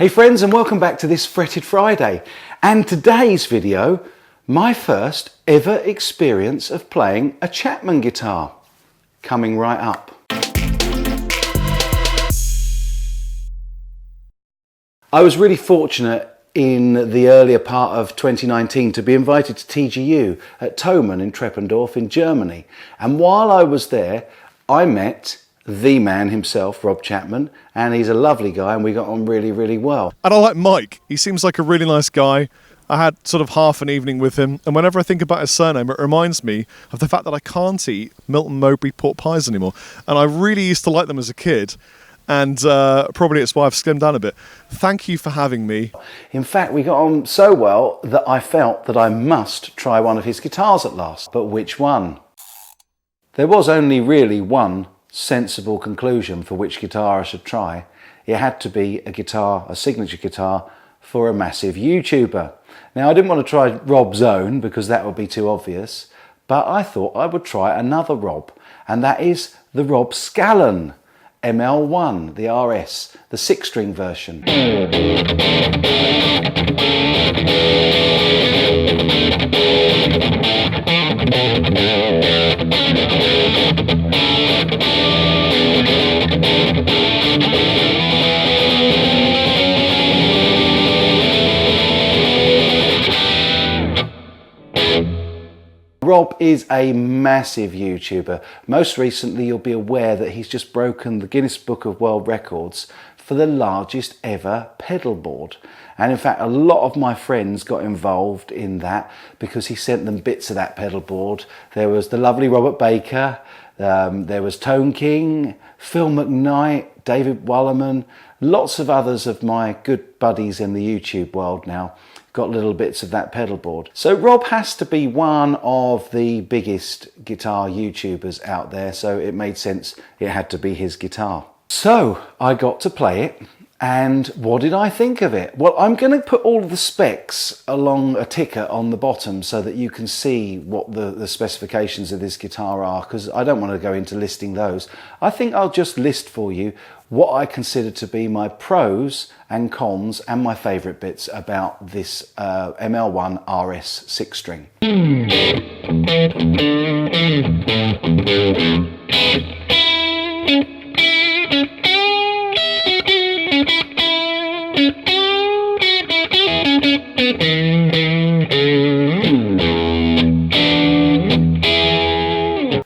Hey friends, and welcome back to this Fretted Friday. And today's video, my first ever experience of playing a Chapman guitar. Coming right up. I was really fortunate in the earlier part of 2019 to be invited to TGU at Thomann in Treppendorf in Germany. And while I was there, I met the man himself, Rob Chapman, and he's a lovely guy and we got on really, really well. And I like Mike. He seems like a really nice guy. I had sort of half an evening with him, and whenever I think about his surname, it reminds me of the fact that I can't eat Milton Mowbray pork pies anymore. And I really used to like them as a kid, and probably it's why I've slimmed down a bit. Thank you for having me. In fact, we got on so well that I felt that I must try one of his guitars at last. But which one? There was only really one sensible conclusion for which guitar I should try. It had to be a signature guitar for a massive YouTuber. Now, I didn't want to try Rob's own because that would be too obvious, but I thought I would try another Rob, and that is the Rob Scallon ML1, the RS, the 6-string version. Rob is a massive YouTuber. Most recently, you'll be aware that he's just broken the Guinness Book of World Records for the largest ever pedal board. And in fact, a lot of my friends got involved in that because he sent them bits of that pedal board. There was the lovely Robert Baker, there was Tone King, Phil McKnight, David Wallerman, lots of others of my good buddies in the YouTube world now got little bits of that pedal board. So Rob has to be one of the biggest guitar YouTubers out there, so it made sense it had to be his guitar. So I got to play it, and what did I think of it? Well, I'm going to put all of the specs along a ticker on the bottom so that you can see what the specifications of this guitar are, because I don't want to go into listing those. I think I'll just list for you what I consider to be my pros and cons and my favourite bits about this ML1 RS 6-string.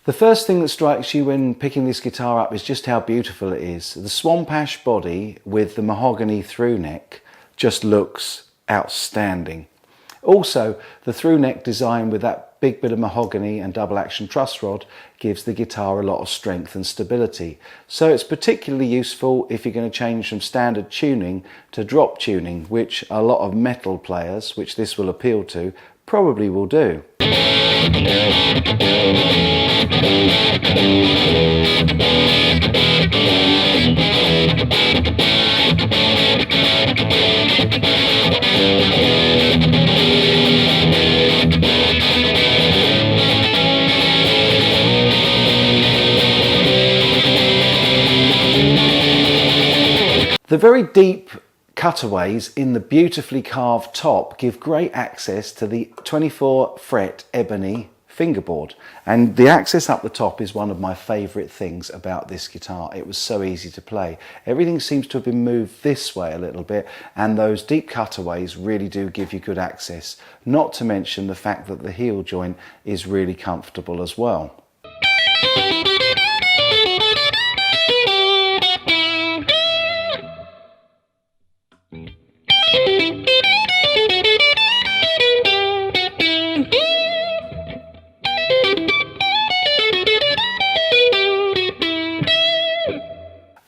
The first thing that strikes you when picking this guitar up is just how beautiful it is. The swamp ash body with the mahogany through neck just looks outstanding. Also, the through neck design with that big bit of mahogany and double action truss rod gives the guitar a lot of strength and stability. So it's particularly useful if you're going to change from standard tuning to drop tuning, which a lot of metal players, which this will appeal to, probably will do. The very deep cutaways in the beautifully carved top give great access to the 24 fret ebony fingerboard, and the access up the top is one of my favourite things about this guitar. It was so easy to play. Everything seems to have been moved this way a little bit, and those deep cutaways really do give you good access, not to mention the fact that the heel joint is really comfortable as well.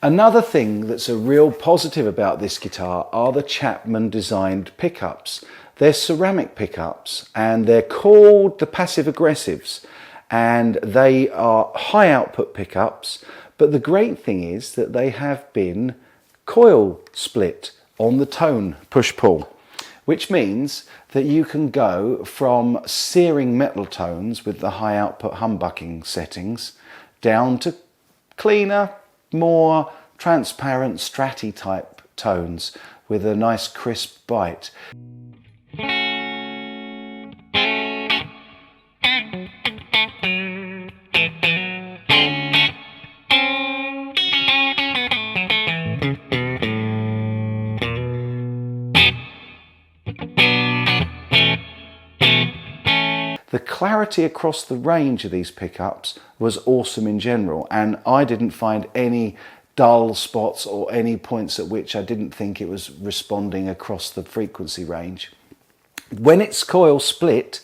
Another thing that's a real positive about this guitar are the Chapman designed pickups. They're ceramic pickups and they're called the passive aggressives, and they are high output pickups, but the great thing is that they have been coil split on the tone push-pull, which means that you can go from searing metal tones with the high output humbucking settings down to cleaner, more transparent Stratty type tones with a nice crisp bite. The clarity across the range of these pickups was awesome in general, and I didn't find any dull spots or any points at which I didn't think it was responding across the frequency range. When it's coil split,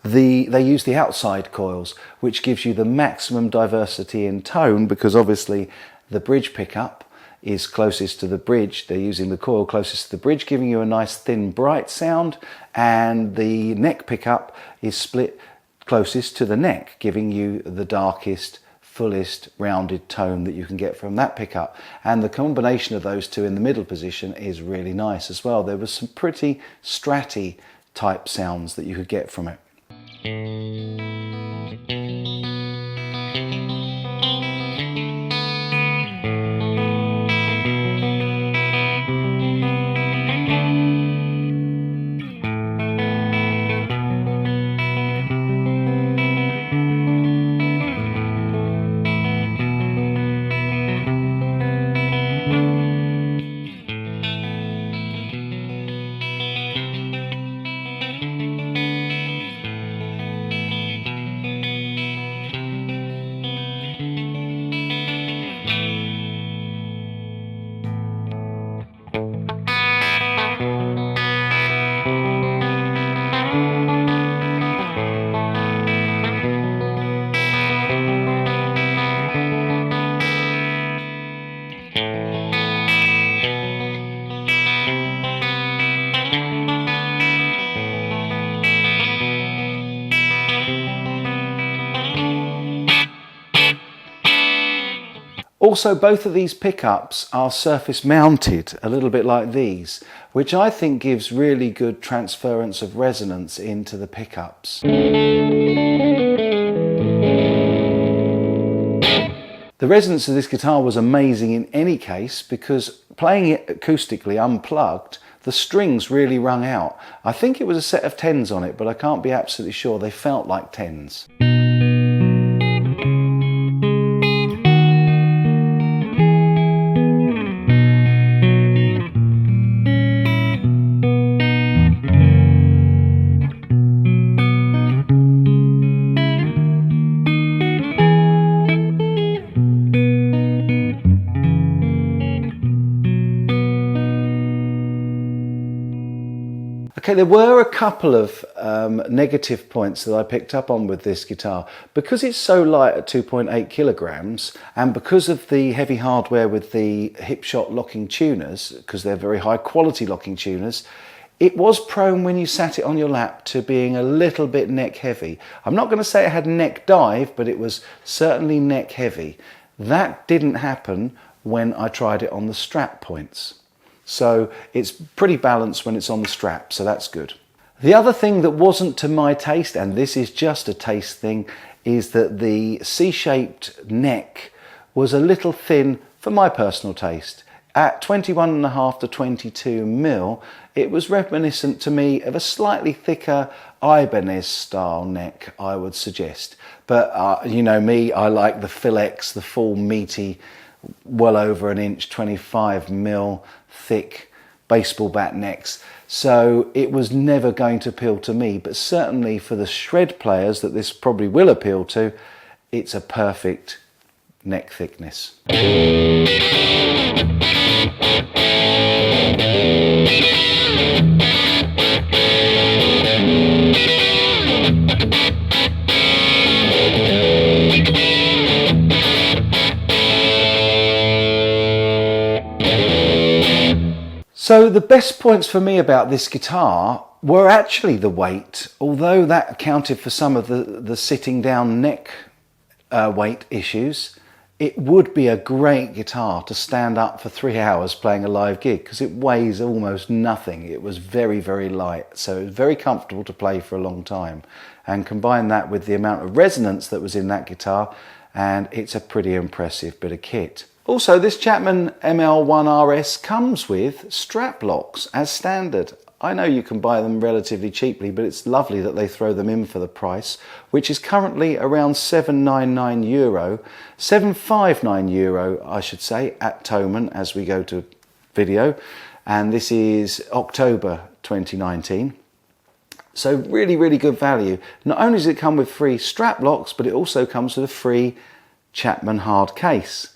they use the outside coils, which gives you the maximum diversity in tone, because obviously the bridge pickup is closest to the bridge. They're using the coil closest to the bridge, giving you a nice thin bright sound, and the neck pickup is split closest to the neck, giving you the darkest, fullest rounded tone that you can get from that pickup. And the combination of those two in the middle position is really nice as well. There was some pretty stratty type sounds that you could get from it. Also, both of these pickups are surface mounted, a little bit like these, which I think gives really good transference of resonance into the pickups. The resonance of this guitar was amazing in any case, because playing it acoustically unplugged, the strings really rung out. I think it was a set of 10s on it, but I can't be absolutely sure. They felt like 10s. Okay, there were a couple of negative points that I picked up on with this guitar. Because it's so light at 2.8 kilograms, and because of the heavy hardware with the Hipshot locking tuners, because they're very high quality locking tuners, it was prone when you sat it on your lap to being a little bit neck heavy. I'm not going to say it had neck dive, but it was certainly neck heavy. That didn't happen when I tried it on the strap points. So it's pretty balanced when it's on the strap, so that's good. The other thing that wasn't to my taste, and this is just a taste thing, is that the C-shaped neck was a little thin for my personal taste. At 21.5 to 22 mil, it was reminiscent to me of a slightly thicker Ibanez style neck, I would suggest. But you know me, I like the Phil-X, the full meaty, well over an inch, 25 mil thick baseball bat necks. So it was never going to appeal to me, but certainly for the shred players that this probably will appeal to, it's a perfect neck thickness. So the best points for me about this guitar were actually the weight, although that accounted for some of the sitting down neck weight issues. It would be a great guitar to stand up for 3 hours playing a live gig, because it weighs almost nothing. It was very, very light, so it was very comfortable to play for a long time. And combine that with the amount of resonance that was in that guitar, and it's a pretty impressive bit of kit. Also, this Chapman ML1RS comes with strap locks as standard. I know you can buy them relatively cheaply, but it's lovely that they throw them in for the price, which is currently around €799, €759 I should say, at Thomann as we go to video. And this is October 2019. So really, really good value. Not only does it come with free strap locks, but it also comes with a free Chapman hard case.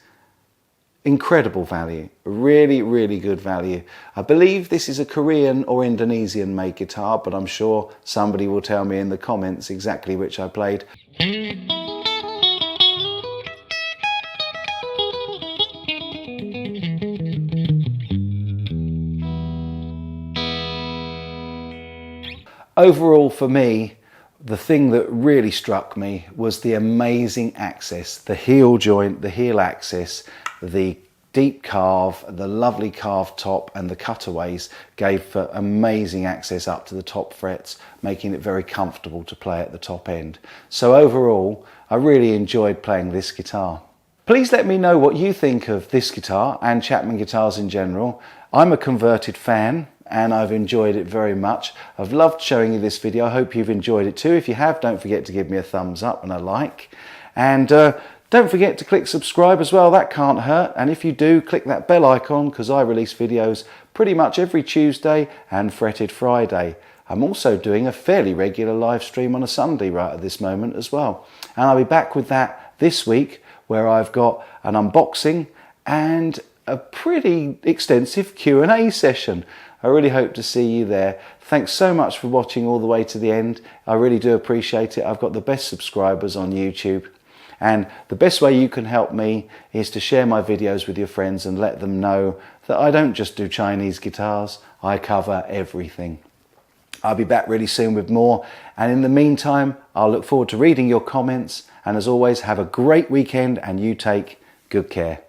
Incredible value, really, really good value. I believe this is a Korean or Indonesian made guitar, but I'm sure somebody will tell me in the comments exactly which I played. Overall for me, the thing that really struck me was the amazing access, the heel joint, the heel access, the deep carve, the lovely carved top and the cutaways gave for amazing access up to the top frets, making it very comfortable to play at the top end. So overall, I really enjoyed playing this guitar. Please let me know what you think of this guitar and Chapman guitars in general. I'm a converted fan and I've enjoyed it very much. I've loved showing you this video. I hope you've enjoyed it too. If you have, don't forget to give me a thumbs up and a like. And don't forget to click subscribe as well, that can't hurt. And if you do, click that bell icon because I release videos pretty much every Tuesday and fretted Friday. I'm also doing a fairly regular live stream on a Sunday right at this moment as well. And I'll be back with that this week where I've got an unboxing and a pretty extensive Q&A session. I really hope to see you there. Thanks so much for watching all the way to the end. I really do appreciate it. I've got the best subscribers on YouTube. And the best way you can help me is to share my videos with your friends and let them know that I don't just do Chinese guitars, I cover everything. I'll be back really soon with more, and in the meantime, I'll look forward to reading your comments, and as always, have a great weekend and you take good care.